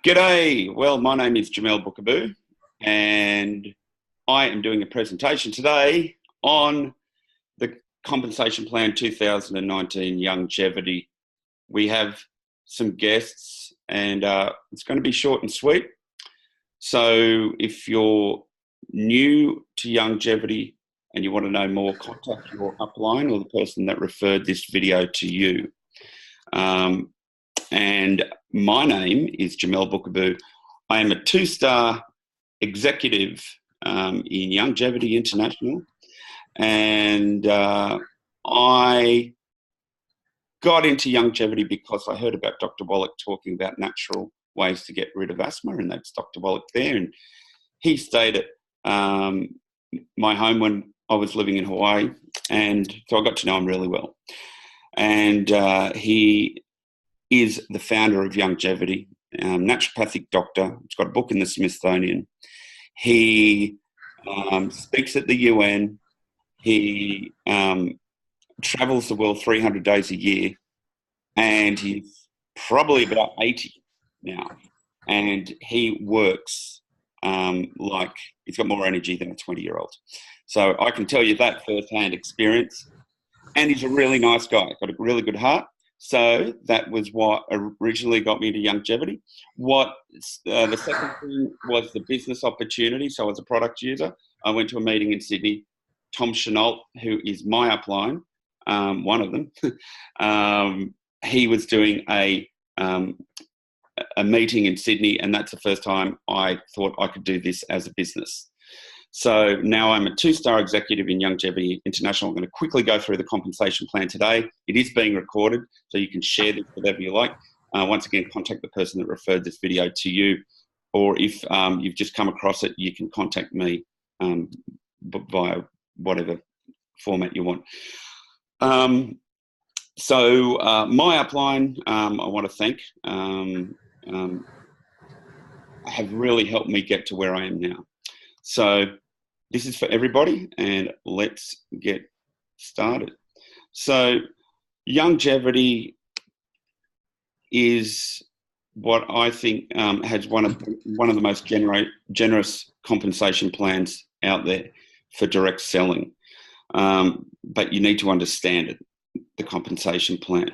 G'day. Well, my name is Jamel Boukabou, and I am doing a presentation today on the Compensation Plan 2019 Youngevity. We have some guests, and it's going to be short and sweet. So if you're new to Youngevity and you want to know more, contact your upline or the person that referred this video to you. And my name is Jamel Boukabou. I am a 2-star executive in Youngevity International, and I got into Youngevity because I heard about Dr. Wallach talking about natural ways to get rid of asthma, and that's Dr. Wallach there. And he stayed at my home when I was living in Hawaii, and so I got to know him really well. And he is the founder of Youngevity, naturopathic doctor. He's got a book in the Smithsonian. He speaks at the UN. He travels the world 300 days a year, and he's probably about 80 now. And he works like he's got more energy than a 20-year-old. So I can tell you that firsthand experience. And he's a really nice guy, got a really good heart. So that was what originally got me to Youngevity. The second thing was the business opportunity. So as a product user, I went to a meeting in Sydney. Tom Chenault, who is my upline, one of them, he was doing a meeting in Sydney, and that's the first time I thought I could do this as a business. So now I'm a 2-star executive in Youngevity International. I'm going to quickly go through the compensation plan today. It is being recorded, so you can share this whatever you like. Once again, contact the person that referred this video to you, or if you've just come across it, you can contact me via whatever format you want. So my upline, I want to thank, have really helped me get to where I am now. So this is for everybody, and let's get started. So Youngevity is what I think has one of the most generous compensation plans out there for direct selling. But you need to understand it, the compensation plan.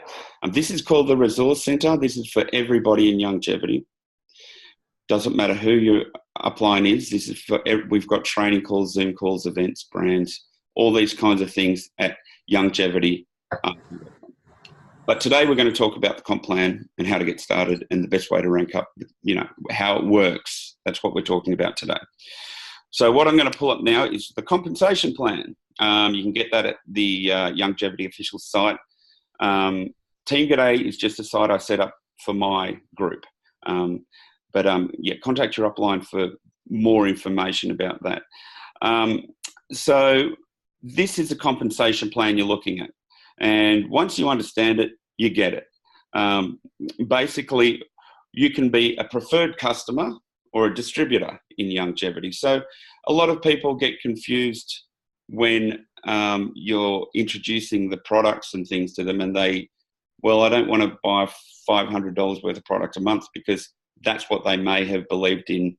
This is called the Resource Centre. This is for everybody in Youngevity. Doesn't matter who your upline is. This is for we've got training calls, Zoom calls, events, brands, all these kinds of things at Youngevity. But today we're going to talk about the comp plan and how to get started and the best way to rank up, how it works. That's what we're talking about today. So what I'm going to pull up now is the compensation plan. You can get that at the Youngevity official site. Team G'day is just a site I set up for my group. But contact your upline for more information about that. So this is the compensation plan you're looking at. And once you understand it, you get it. Basically, you can be a preferred customer or a distributor in Youngevity. So a lot of people get confused when you're introducing the products and things to them, and I don't want to buy $500 worth of product a month because that's what they may have believed in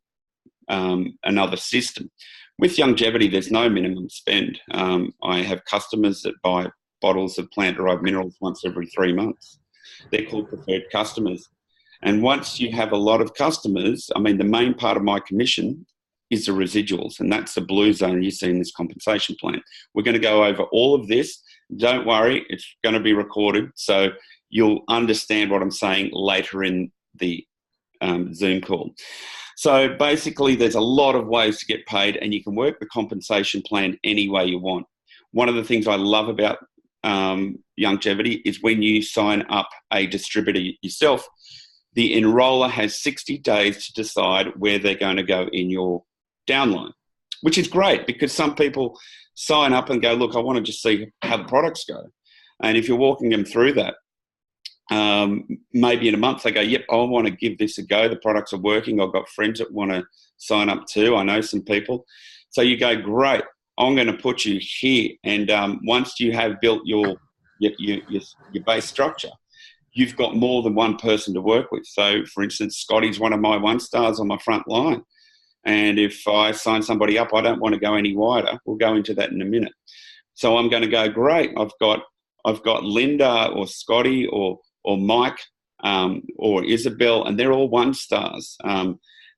another system. With Youngevity, there's no minimum spend. I have customers that buy bottles of plant-derived minerals once every 3 months. They're called preferred customers. And once you have a lot of customers, the main part of my commission is the residuals, and that's the blue zone you see in this compensation plan. We're going to go over all of this. Don't worry, it's going to be recorded, so you'll understand what I'm saying later in the Zoom call. So basically, there's a lot of ways to get paid, and you can work the compensation plan any way you want. One of the things I love about Youngevity is when you sign up a distributor yourself, the enroller has 60 days to decide where they're going to go in your downline, which is great because some people sign up and go, look, I want to just see how the products go. And if you're walking them through that, maybe in a month they go, yep, I want to give this a go. The products are working. I've got friends that want to sign up too. I know some people. So you go, great, I'm going to put you here. And once you have built your base structure, you've got more than one person to work with. So, for instance, Scotty's one of my 1-stars on my front line. And if I sign somebody up, I don't want to go any wider. We'll go into that in a minute. So I'm going to go, great, I've got Linda or Scotty or Mike or Isabel, and they're all 1-stars.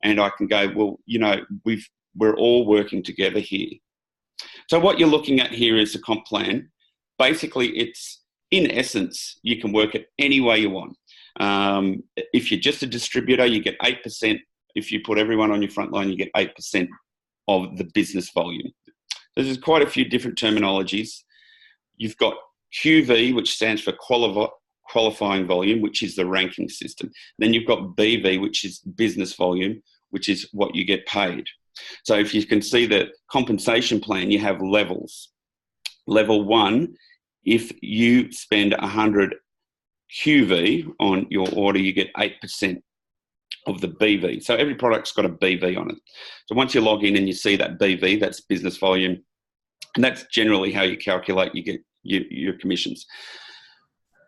And I can go, well, you know, we're all working together here. So what you're looking at here is a comp plan. Basically, it's, in essence, you can work it any way you want. If you're just a distributor, you get 8%. If you put everyone on your front line, you get 8% of the business volume. There's quite a few different terminologies. You've got QV, which stands for qualifying volume, which is the ranking system. Then you've got BV, which is business volume, which is what you get paid. So if you can see the compensation plan, you have levels. Level 1, if you spend 100 QV on your order, you get 8% of the BV. So every product's got a BV on it. So once you log in and you see that BV, that's business volume, and that's generally how you calculate you get your commissions.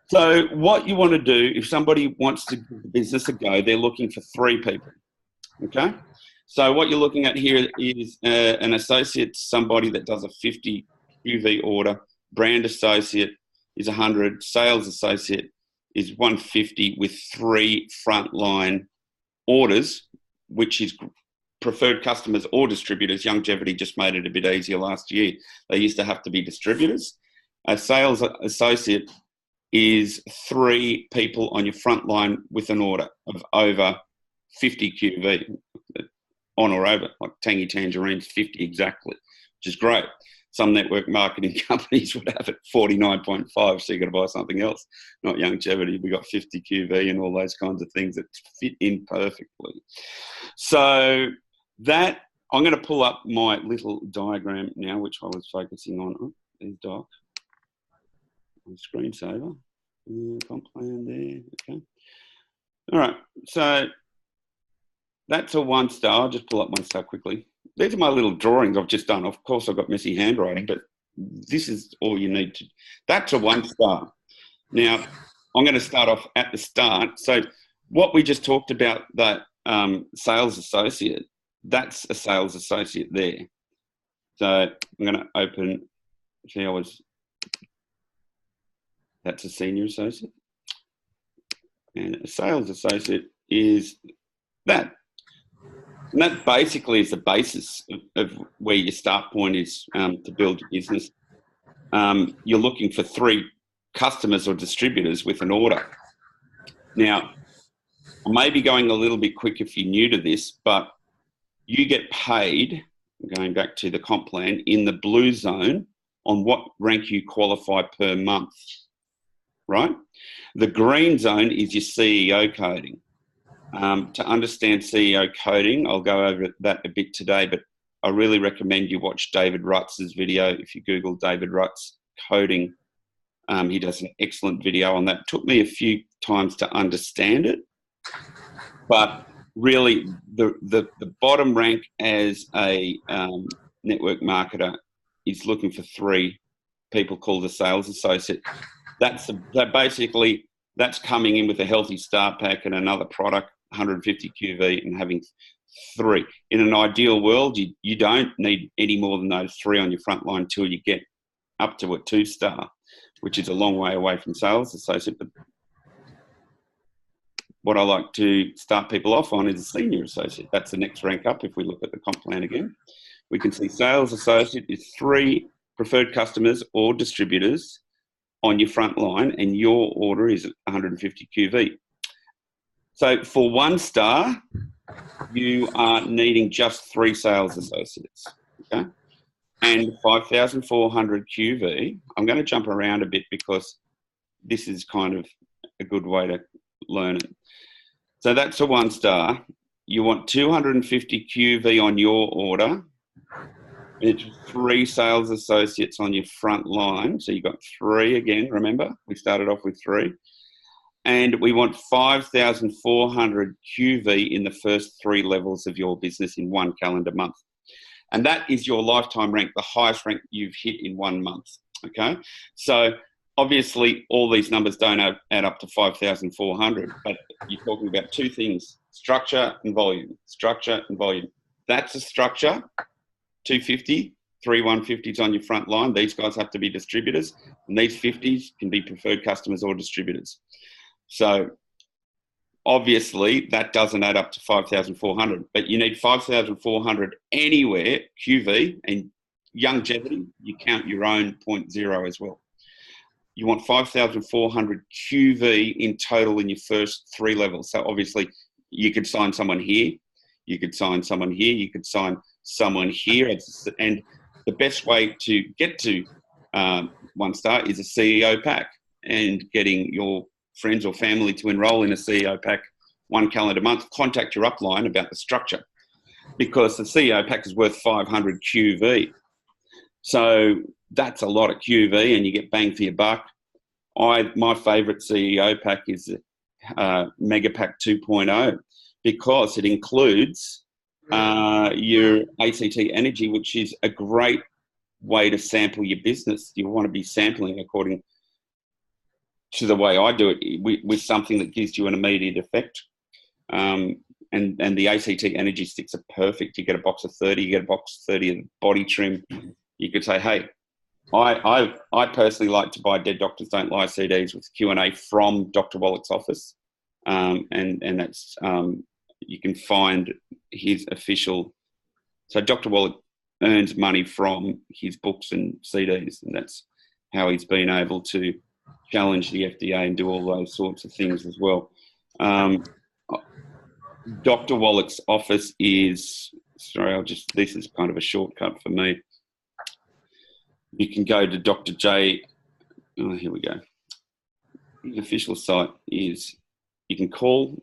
So what you want to do, if somebody wants to give the business a go, they're looking for 3 people, okay? So what you're looking at here is an associate, somebody that does a 50 QV order, brand associate is 100, sales associate is 150 with 3 frontline orders, which is preferred customers or distributors. Youngevity just made it a bit easier last year. They used to have to be distributors. A sales associate is 3 people on your front line with an order of over 50 QV, on or over, like Tangy Tangerine's 50 exactly, which is great. Some network marketing companies would have it 49.5, so you've got to buy something else. Not Youngevity. We got 50 QV and all those kinds of things that fit in perfectly. So that, I'm going to pull up my little diagram now, which I was focusing on. Oh, there's Doc. Screensaver. Comp plan there. Okay. All right. So that's a 1-star. I'll just pull up 1-star quickly. These are my little drawings I've just done. Of course, I've got messy handwriting, but this is all you need to. That's a 1-star. Now, I'm going to start off at the start. So what we just talked about, that sales associate, that's a sales associate there. So I'm going to open, see, that's a senior associate. And a sales associate is that. And that basically is the basis of where your start point is to build your business. You're looking for 3 customers or distributors with an order. Now, I may be going a little bit quick if you're new to this, but you get paid, going back to the comp plan, in the blue zone on what rank you qualify per month, right? The green zone is your CEO coding. To understand CEO coding, I'll go over that a bit today, but I really recommend you watch David Rutz's video. If you Google David Rutz coding, he does an excellent video on that. It took me a few times to understand it, but really the bottom rank as a network marketer is looking for 3 people called a sales associate. That's coming in with a healthy start pack and another product, 150 QV, and having 3. In an ideal world, you don't need any more than those 3 on your front line until you get up to a 2-star, which is a long way away from sales associate. But what I like to start people off on is a senior associate. That's the next rank up. If we look at the comp plan again, we can see sales associate is 3 preferred customers or distributors on your front line, and your order is 150 QV. So for 1-star, you are needing just 3 sales associates, okay? And 5,400 QV, I'm going to jump around a bit because this is kind of a good way to learn it. So that's a 1-star. You want 250 QV on your order. It's 3 sales associates on your front line. So you've got 3 again, remember? We started off with 3. And we want 5,400 QV in the first 3 levels of your business in 1 calendar month. And that is your lifetime rank, the highest rank you've hit in 1 month, okay? So obviously, all these numbers don't add up to 5,400, but you're talking about two things: structure and volume. Structure and volume. That's a structure. 250, 150s on your front line. These guys have to be distributors, and these 50s can be preferred customers or distributors. So obviously that doesn't add up to 5,400, but you need 5,400 anywhere, QV, and Youngevity, you count your own 0.0 as well. You want 5,400 QV in total in your first 3 levels. So obviously you could sign someone here, you could sign someone here, you could sign someone here. And the best way to get to 1 star is a CEO pack, and getting your friends or family to enroll in a CEO pack 1 calendar month. Contact your upline about the structure, because the CEO pack is worth 500 QV. So that's a lot of QV, and you get bang for your buck. My favourite CEO pack is Mega Pack 2.0, because it includes your ACT Energy, which is a great way to sample your business. You want to be sampling according to the way I do it, with something that gives you an immediate effect. And the ACT Energy sticks are perfect. You get a box of 30, you get a box of 30 of body trim. You could say, hey, I personally like to buy Dead Doctors Don't Lie CDs with Q&A from Dr. Wallach's office. And that's, you can find his official. So Dr. Wallach earns money from his books and CDs, and that's how he's been able to challenge the FDA and do all those sorts of things as well. Dr. Wallach's office is, sorry, this is kind of a shortcut for me. You can go to Dr. J. Oh, here we go. His official site is, you can call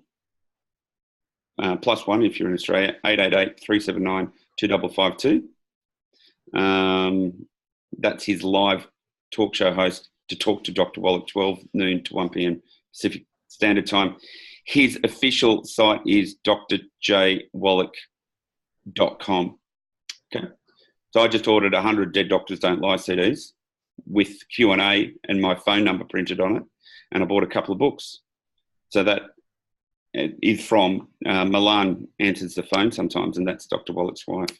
+1 if you're in Australia, 888-379-2552. That's his live talk show host to talk to Dr. Wallach, 12 noon to 1 p.m. Pacific Standard Time. His official site is drjwallach.com. Okay. So I just ordered 100 Dead Doctors Don't Lie CDs with Q&A and my phone number printed on it, and I bought a couple of books. So that is from Milan answers the phone sometimes, and that's Dr. Wallach's wife.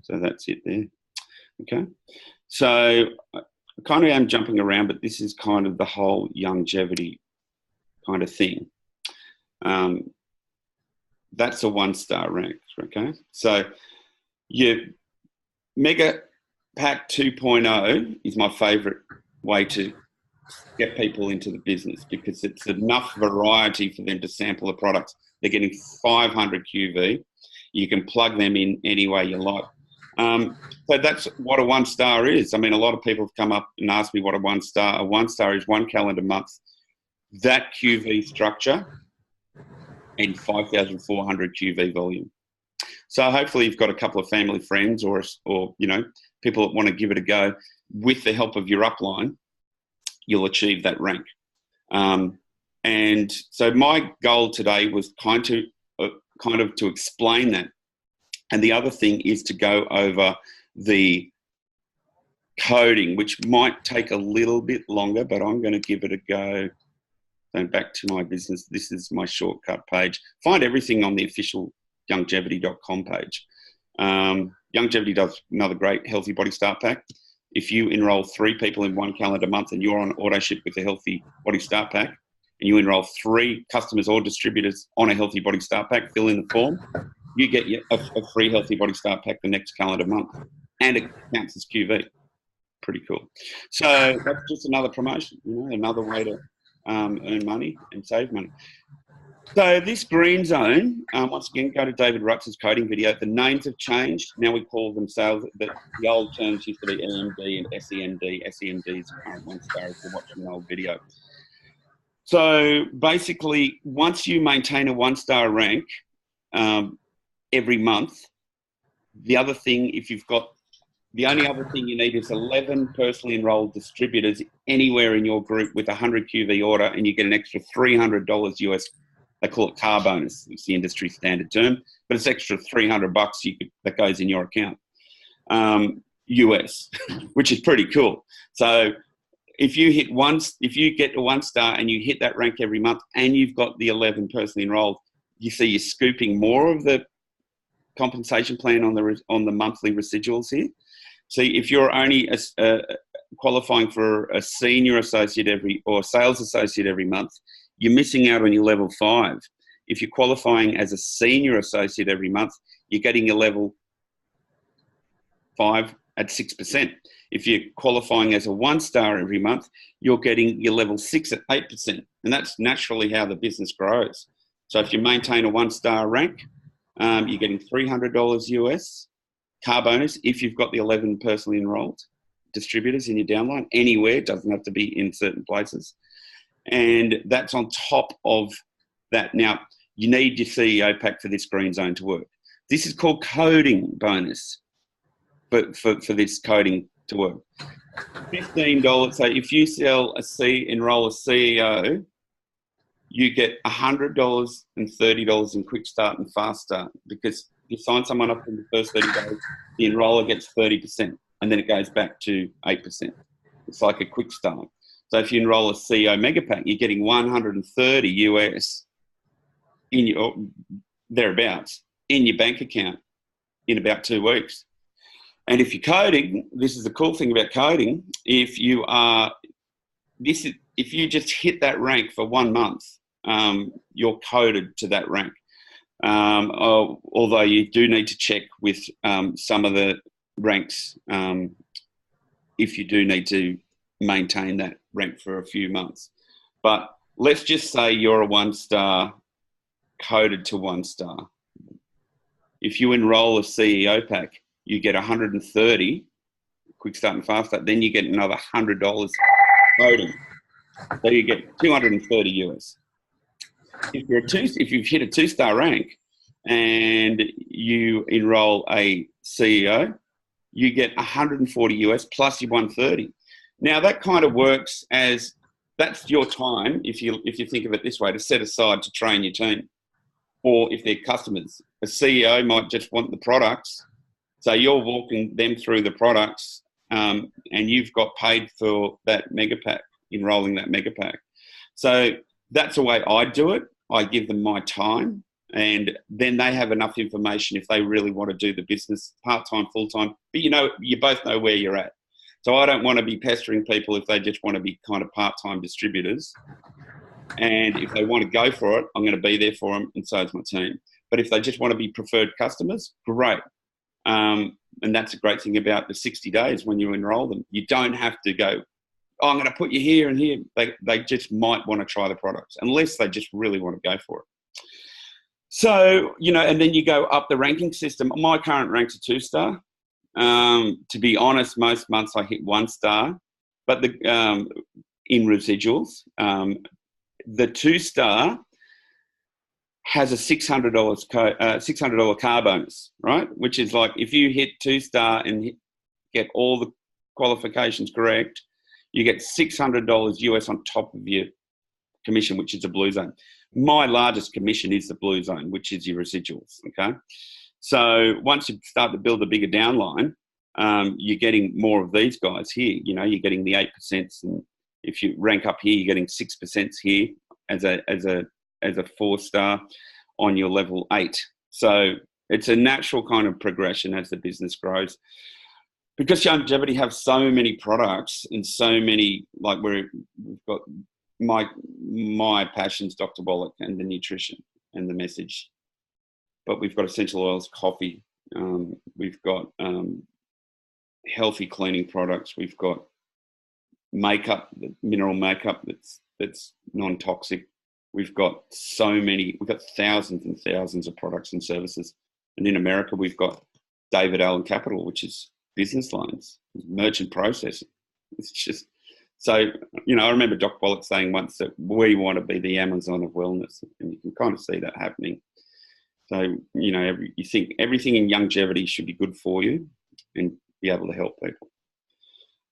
So that's it there. Okay. So I kind of am jumping around, but this is kind of the whole Youngevity kind of thing. That's a 1-star rank, okay? So your Mega Pack 2.0 is my favourite way to get people into the business, because it's enough variety for them to sample the products. They're getting 500 QV. You can plug them in any way you like. So that's what a 1-star is. I mean, a lot of people have come up and asked me what a 1-star. A 1-star is 1 calendar month. That QV structure and 5,400 QV volume. So hopefully you've got a couple of family friends or you know, people that want to give it a go. With the help of your upline, you'll achieve that rank. And so my goal today was kind of to explain that. And the other thing is to go over the coding, which might take a little bit longer, but I'm going to give it a go. So back to my business. This is my shortcut page. Find everything on the official Youngevity.com page. Youngevity does another great Healthy Body Start Pack. If you enroll 3 people in 1 calendar month and you're on auto ship with a Healthy Body Start Pack, and you enroll 3 customers or distributors on a Healthy Body Start Pack, fill in the form, you get a free Healthy Body Start Pack the next calendar month, and it counts as QV. Pretty cool. So that's just another promotion, you know, another way to earn money and save money. So this green zone, once again, go to David Rutz's coding video. The names have changed. Now we call them sales. The old terms used to be EMD and SEMD. SEMD is the current 1-star if you're watching an old video. So basically, once you maintain a 1-star rank every month, the other thing, the only other thing you need is 11 personally enrolled distributors anywhere in your group with 100 QV order, and you get an extra $300 US. They call it car bonus. It's the industry standard term, but it's extra $300 that goes in your account, US, which is pretty cool. So if you get to 1 star and you hit that rank every month and you've got the 11 personally enrolled, you see you're scooping more of the compensation plan on the monthly residuals here. See, if you're only qualifying for a senior associate or sales associate every month, you're missing out on your level 5. If you're qualifying as a senior associate every month, you're getting your level 5 at 6%. If you're qualifying as a 1 star every month, you're getting your level 6 at 8%. And that's naturally how the business grows. So if you maintain a 1 star rank, you're getting $300 US car bonus if you've got the 11 personally enrolled distributors in your downline anywhere. It doesn't have to be in certain places. And that's on top of that. Now, you need your CEO pack for this green zone to work. This is called coding bonus for this coding to work. $15. So if you enroll a CEO, you get $100 and $30 in quick start and fast start, because you sign someone up in the first 30 days, the enroller gets 30%, and then it goes back to 8%. It's like a quick start. So if you enroll a CEO mega pack, you're getting 130 US in your thereabouts in your bank account in about 2 weeks. And if you're coding, this is the cool thing about coding. If you just hit that rank for 1 month, you're coded to that rank. Although you do need to check with some of the ranks if you do need to maintain that rank for a few months. But let's just say you're a 1 star coded to 1 star. If you enroll a CEO pack, you get 130 quick start and fast start, then you get another $100 coding. So you get 230 US. If you've hit a 2 star rank and you enroll a CEO, you get 140 US plus your 130. Now that kind of works as that's your time, if you think of it this way, to set aside to train your team, or if they're customers. A CEO might just want the products, so you're walking them through the products, and you've got paid for that mega pack, enrolling that mega pack. So that's the way I do it. I give them my time, and then they have enough information if they really want to do the business part-time, full-time. But you both know where you're at. So I don't want to be pestering people if they just want to be kind of part-time distributors. And if they want to go for it, I'm going to be there for them, and so is my team. But if they just want to be preferred customers, great. And that's a great thing about the 60 days when you enroll them. You don't have to go, oh, I'm going to put you here and here. They just might want to try the products, unless they just really want to go for it. So, and then you go up the ranking system. My current rank's a 2 star. To be honest, most months I hit 1 star, but in residuals, the 2 star has a $600 car bonus, right? Which is like, if you hit 2 star and get all the qualifications correct, you get $600 US on top of your commission, which is a blue zone. My largest commission is the blue zone, which is your residuals, okay? So once you start to build a bigger downline, you're getting more of these guys here. You're getting the 8%, and if you rank up here, you're getting 6% here as a 4 star on your level 8. So it's a natural kind of progression as the business grows. Because Youngevity have so many products and so many, like we've got my passion's Dr. Wallach and the nutrition and the message. But we've got essential oils, coffee. We've got healthy cleaning products. We've got makeup, mineral makeup that's non-toxic. We've got thousands and thousands of products and services. And in America, we've got David Allen Capital, which is business loans, merchant processing. It's just, so, I remember Dr. Wallach saying once that we want to be the Amazon of wellness, and you can kind of see that happening. So, you think everything in Youngevity should be good for you and be able to help people.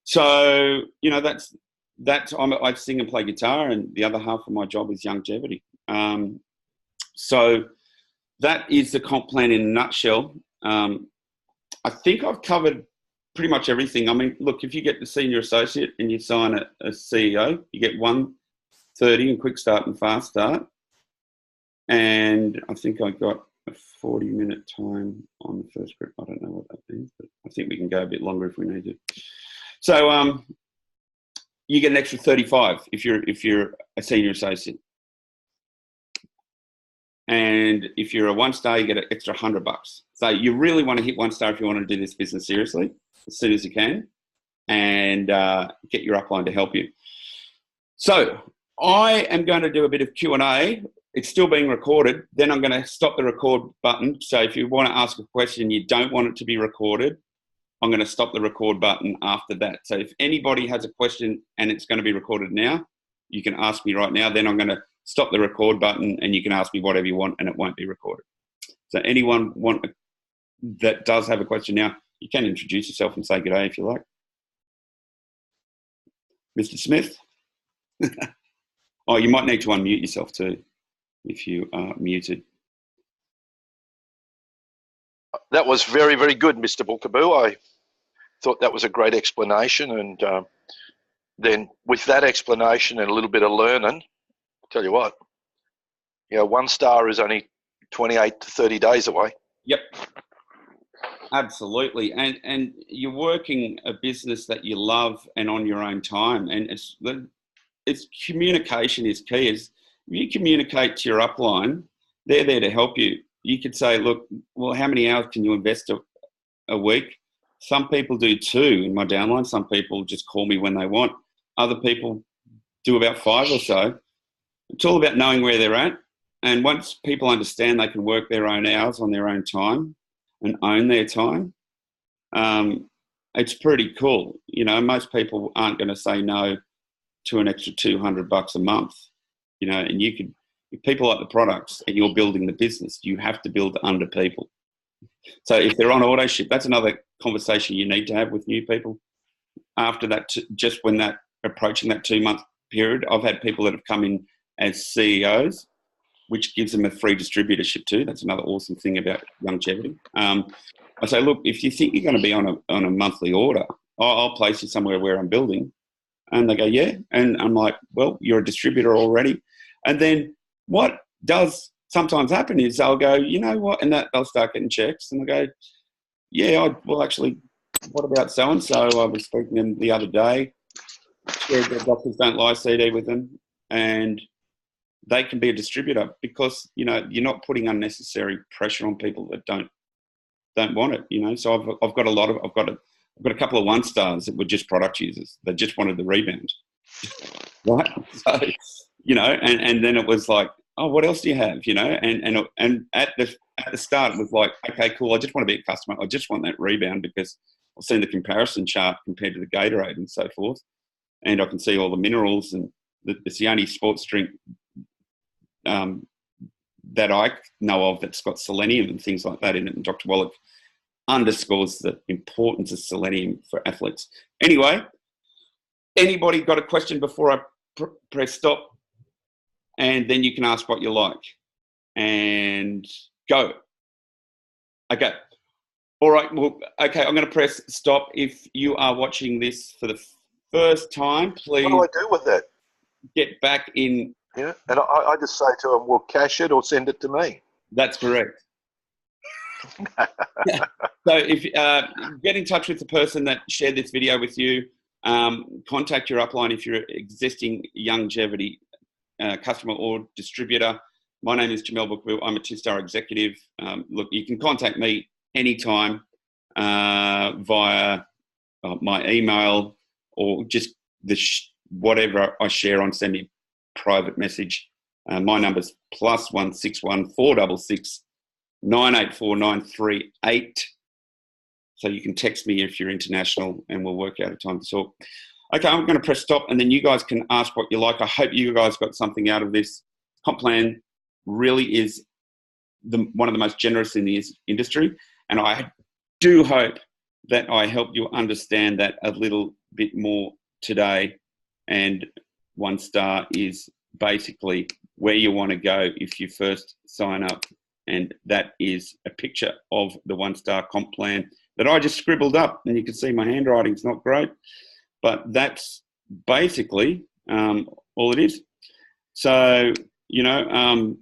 So, I sing and play guitar, and the other half of my job is Youngevity. So that is the comp plan in a nutshell. I think I've covered pretty much everything. I mean, look, if you get the senior associate and you sign a CEO, you get 130 in quick start and fast start. And I think I got a 40-minute time on the first group. I don't know what that means, but I think we can go a bit longer if we need to. So you get an extra 35 if you're a senior associate. And if you're a 1-star, you get an extra $100. So you really want to hit 1-star if you want to do this business seriously, as soon as you can, and get your upline to help you. So I am going to do a bit of Q&A. It's still being recorded. Then I'm going to stop the record button. So if you want to ask a question, you don't want it to be recorded, I'm going to stop the record button after that. So if anybody has a question and it's going to be recorded now, you can ask me right now. Then I'm going to stop the record button and you can ask me whatever you want and it won't be recorded. So anyone that does have a question now, you can introduce yourself and say good day if you like. Mr. Smith? Oh, you might need to unmute yourself too if you are muted. That was very, very good, Mr. Boukabou. I thought that was a great explanation. And then with that explanation and a little bit of learning, I'll tell you what, 1-star is only 28 to 30 days away. Yep. Absolutely. And you're working a business that you love and on your own time. And it's communication is key. If you communicate to your upline, they're there to help you. You could say, look, well, how many hours can you invest a week? Some people do 2 in my downline. Some people just call me when they want. Other people do about 5 or so. It's all about knowing where they're at. And once people understand they can work their own hours on their own time and own their time, it's pretty cool. Most people aren't going to say no to an extra $200 a month. And you could, if people like the products and you're building the business, you have to build under people. So if they're on auto ship, that's another conversation you need to have with new people. After that, just when that approaching that 2-month period, I've had people that have come in as CEOs, which gives them a free distributorship too. That's another awesome thing about Youngevity. I say, look, if you think you're going to be on a monthly order, I'll place you somewhere where I'm building. And they go, yeah. And I'm like, well, you're a distributor already. And then what does sometimes happen is they'll go, you know what? And they'll start getting checks. And they'll go, yeah, well, actually, what about so-and-so? I was speaking to them the other day. Shared their Doctors Don't Lie CD with them. And they can be a distributor because, you're not putting unnecessary pressure on people that don't want it, So I've got a couple of 1-stars that were just product users. They just wanted the rebound. Right? So, and then it was like, oh, what else do you have? And at the start it was like, okay, cool. I just want to be a customer. I just want that rebound because I've seen the comparison chart compared to the Gatorade and so forth. And I can see all the minerals and it's the only sports drink that I know of that's got selenium and things like that in it. And Dr. Wallach underscores the importance of selenium for athletes. Anyway, anybody got a question before I press stop? And then you can ask what you like and go. Okay. All right. Well, okay. I'm going to press stop. If you are watching this for the first time, please. What do I do with that? Get back in. Yeah. And I just say to them, well, cash it or send it to me. That's correct. So if get in touch with the person that shared this video with you, contact your upline if you're an existing Youngevity customer or distributor. My name is Jamel Boukabou. I'm a 2-star executive. Look, you can contact me anytime via my email or just whatever I share on, send me a private message. My number's +161 466 984 938. So you can text me if you're international and we'll work out a time to talk. Okay, I'm going to press stop and then you guys can ask what you like. I hope you guys got something out of this. Comp plan really is one of the most generous in the industry. And I do hope that I helped you understand that a little bit more today. And 1-star is basically where you want to go if you first sign up. And that is a picture of the 1-star comp plan that I just scribbled up, and you can see my handwriting's not great, but that's basically all it is. So, you know,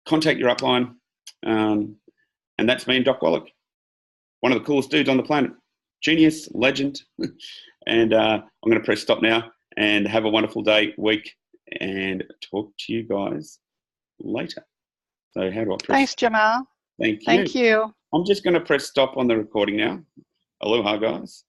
contact your upline, and that's me and Doc Wallach, one of the coolest dudes on the planet. Genius, legend. And I'm going to press stop now, and have a wonderful day, week, and talk to you guys later. So how do I press? Thanks, Jamel. Thank you. Thank you. I'm just going to press stop on the recording now. Aloha, guys.